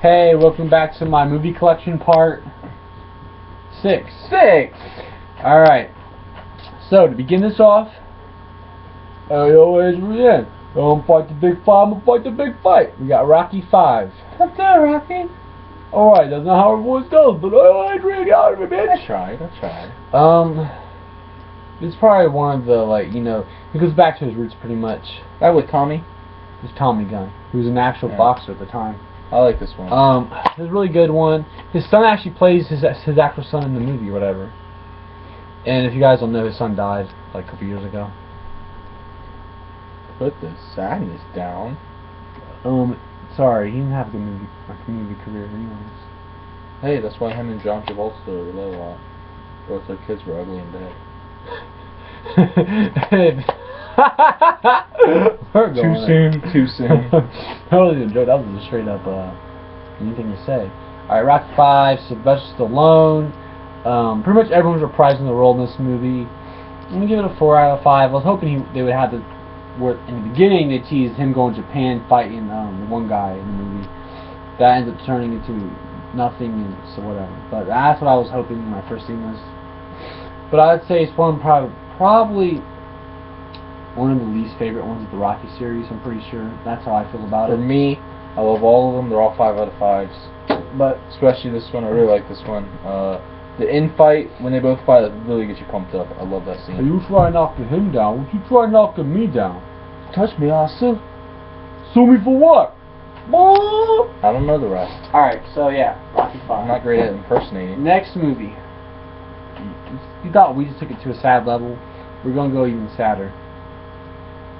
Hey, welcome back to my movie collection part 6. Alright, so to begin this off, I always win. Don't fight the big fight, I'm gonna fight the big fight. We got Rocky 5. What's up, Rocky? Alright, that's not how it always goes, but I drink out of it, bitch. I tried. It's probably one of the, it goes back to his roots pretty much. That with Tommy? It was Tommy Gunn, who was an actual boxer at the time. I like this one. It was a really good one. His son actually plays his actual son in the movie or whatever. And if you guys don't know, his son died like a couple years ago. Put the sadness down. Sorry, he didn't have a good movie career anyways. Hey, that's why him and John Travolta relate a lot. Both their kids were ugly and dead. Too soon. That wasn't a joke, that was a straight up anything to say. Alright, Rocky 5, Sylvester Stallone. Pretty much everyone's reprising the role in this movie. I'm gonna give it a 4 out of 5. I was hoping they would have where in the beginning they teased him going to Japan fighting the one guy in the movie. That ends up turning into nothing, and so whatever. But that's what I was hoping when I first seen this. But I'd say it's probably one of the least favorite ones of the Rocky series. I'm pretty sure that's how I feel about it. For me, I love all of them. They're all 5 out of 5s. But especially this one, I really like this one. The in-fight, when they both fight, it really gets you pumped up. I love that scene. You try knocking him down, won't you try knocking me down? Touch me, I'll sue. Sue me for what? I don't know the rest. Alright, so yeah, Rocky 5. I'm not great at impersonating. Next movie. You thought we just took it to a sad level. We're going to go even sadder.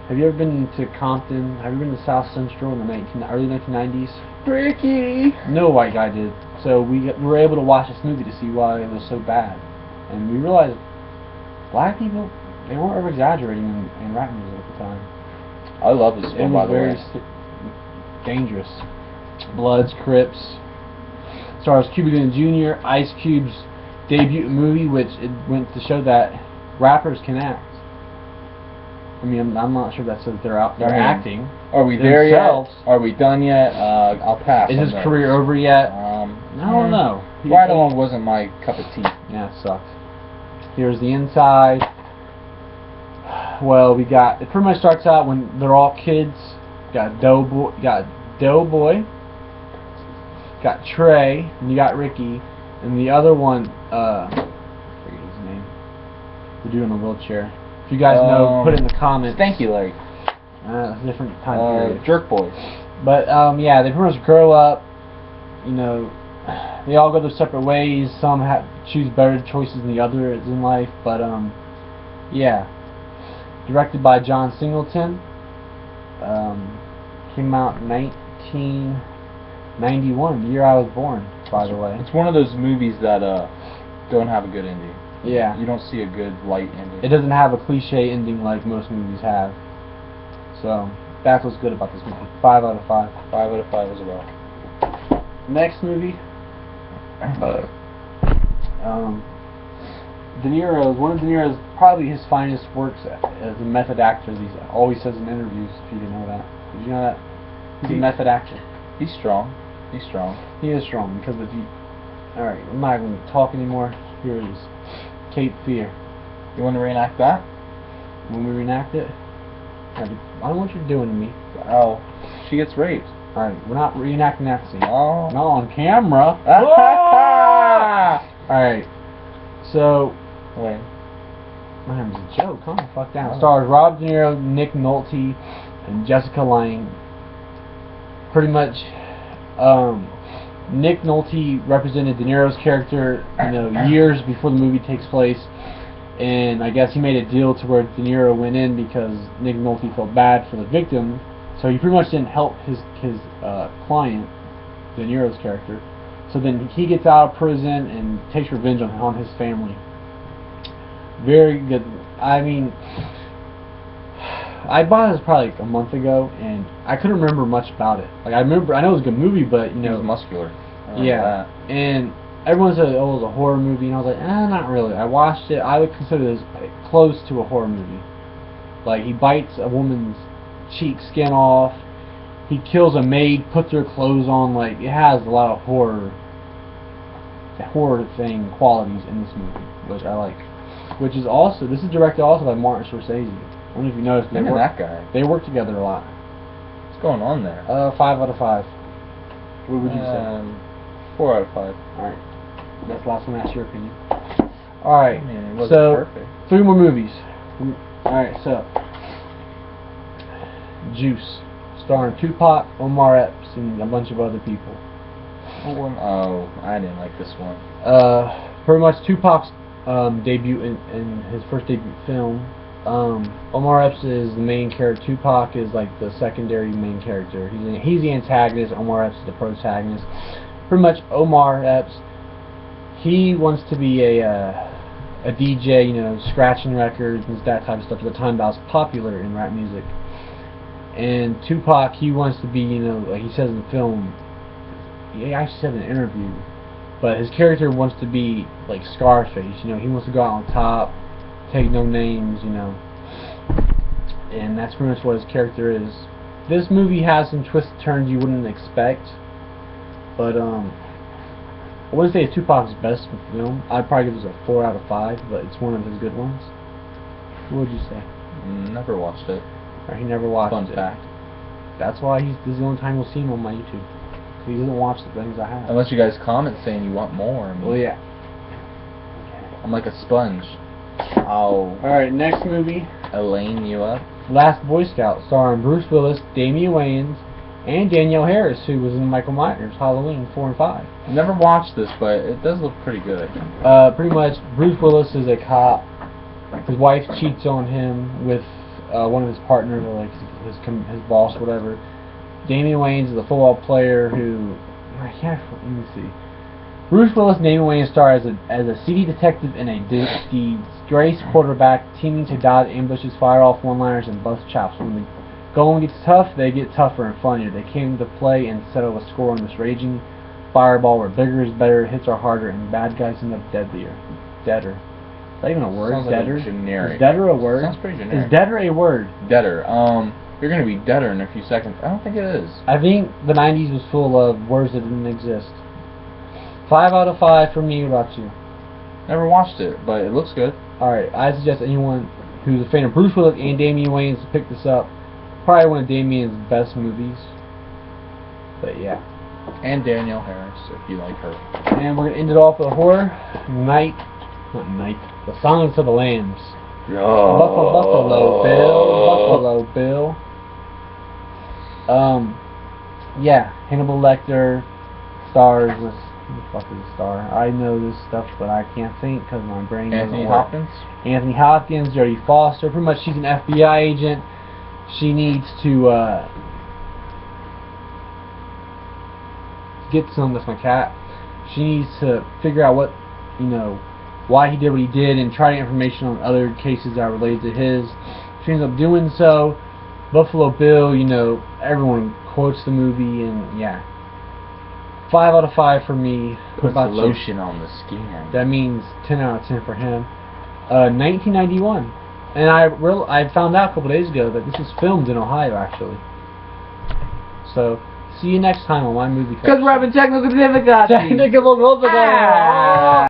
Have you ever been to Compton? Have you been to South Central in the early 1990s? Ricky! No white guy did. So we were able to watch this movie to see why it was so bad. And we realized black people, they weren't ever exaggerating in rap music at the time. I love this one, by the way. It was very dangerous. Bloods, Crips. Stars Cuba Gooding Jr., Ice Cube's debut movie, which it went to show that rappers can act. I mean, I'm not sure that's what they're acting. Are we there yet? Are we done yet? I'll pass. Is his career over yet? I don't know. Ride Along wasn't my cup of tea. Yeah, it sucked. Here's the inside. Well, it pretty much starts out when they're all kids. Got Doughboy, got Trey, and you got Ricky, and the other one, I forget his name. The dude in a wheelchair. If you guys know, put it in the comments. Stanky Leg. Different time period. Jerk Boys. But yeah, they pretty much grow up. You know, they all go their separate ways. Some choose better choices than the others in life. But yeah, directed by John Singleton. Came out in 1991, the year I was born. By the way, it's one of those movies that don't have a good ending. Yeah. You don't see a good light ending. It doesn't have a cliche ending like most movies have. So, that's what's good about this movie. 5 out of 5. 5 out of 5 as well. Next movie. De Niro, one of De Niro's, probably his finest works as a method actor, as he always says in interviews, if you didn't know that. Did you know that? He's a method actor. He's strong. He's strong. He is strong, because if you... Alright, I'm not going to talk anymore. Here it is. Cape Fear. You want to reenact that? When we reenact it? I don't know what you're doing to me. Oh, she gets raped. Alright, we're not reenacting that scene. Oh. Not on camera. Alright, so... Wait. My name's a joke. Calm the fuck down. Stars Rob De Niro, Nick Nolte, and Jessica Lange. Pretty much, Nick Nolte represented De Niro's character, years before the movie takes place, and I guess he made a deal to where De Niro went in because Nick Nolte felt bad for the victim, so he pretty much didn't help his client, De Niro's character. So then he gets out of prison and takes revenge on his family. Very good. I mean, I bought this probably like a month ago, and I couldn't remember much about it. Like I know it was a good movie, but it was muscular. Yeah, and everyone said, oh, it was a horror movie, and I was like, not really. I watched it. I would consider this close to a horror movie. Like, he bites a woman's cheek skin off, he kills a maid, puts her clothes on. Like, it has a lot of horror thing qualities in this movie, which I like. Which is also, this is directed also by Martin Scorsese. I don't know if you noticed, Him and that guy. They work together a lot. What's going on there? 5 out of 5. What would you say? 4 out of 5. Alright. That's the last one. That's your opinion. Alright. I mean, it wasn't So, perfect. 3 more movies. Alright, so. Juice. Starring Tupac, Omar Epps, and a bunch of other people. Oh, I didn't like this one. Pretty much Tupac's debut in his first debut film. Omar Epps is the main character. Tupac is like the secondary main character. He's the antagonist. Omar Epps is the protagonist. Pretty much Omar Epps, he wants to be a DJ, you know, scratching records and that type of stuff. At the time, that was popular in rap music. And Tupac, he wants to be, you know, like he says in the film. He actually said in an interview, but his character wants to be like Scarface. You know, he wants to go out on top, take no names. You know, and that's pretty much what his character is. This movie has some twists and turns you wouldn't expect, but I wouldn't say it's Tupac's best film. I'd probably give this a 4 out of 5, but it's one of his good ones. What would you say? Never watched it. Or he never watched it. Fun fact. That's why this is the only time you'll see him on my YouTube. He doesn't watch the things I have. Unless you guys comment saying you want more. I mean, Well, yeah. I'm like a sponge. I'll Alright, next movie. Elaine you up. Last Boy Scout, starring Bruce Willis, Damian Wayans, and Danielle Harris, who was in Michael Myers, Halloween 4 and 5. Never watched this, but it does look pretty good, I think. Pretty much, Bruce Willis is a cop. His wife cheats on him with one of his partners, or like his boss, whatever. Damian Wayans is a football player who, let me see. Bruce Willis and Damian Wayans star as a CD detective and a disgraced quarterback teaming to dodge ambushes, fire off one-liners, and bust chops. When the going gets tough, they get tougher and funnier. They came to play and settle a score on this raging fireball where bigger is better, hits are harder, and bad guys end up deadlier. Deader. Is that even a word? Sounds Deader? like generic. Is deader a word? Sounds pretty generic. Is deader a word? Deader. You're gonna be deader in a few seconds. I don't think it is. I think the 90s was full of words that didn't exist. 5 out of 5 for me. What about you? Never watched it, but it looks good. Alright, I suggest anyone who's a fan of Bruce Willis and Damian Wayans to pick this up. Probably one of Damian's best movies. But yeah. And Danielle Harris, if you like her. And we're going to end it off with a horror. The Silence of the Lambs. Oh. Buffalo Bill. Yeah, Hannibal Lecter stars with, who the fuck is a star? I know this stuff, but I can't think because my brain doesn't Anthony work. Hopkins? Anthony Hopkins, Jodie Foster. Pretty much she's an FBI agent. She needs to get some, that's my cat. She needs to figure out what, you know, why he did what he did and try to get information on other cases that are related to his. She ends up doing so. Buffalo Bill, you know, everyone quotes the movie, and yeah. 5 out of 5 for me. Puts the lotion on the skin. That means 10 out of 10 for him. 1991. And I found out a couple days ago that this was filmed in Ohio, actually. So, see you next time on my movie. Because we're having technical difficulties. Technical difficulties.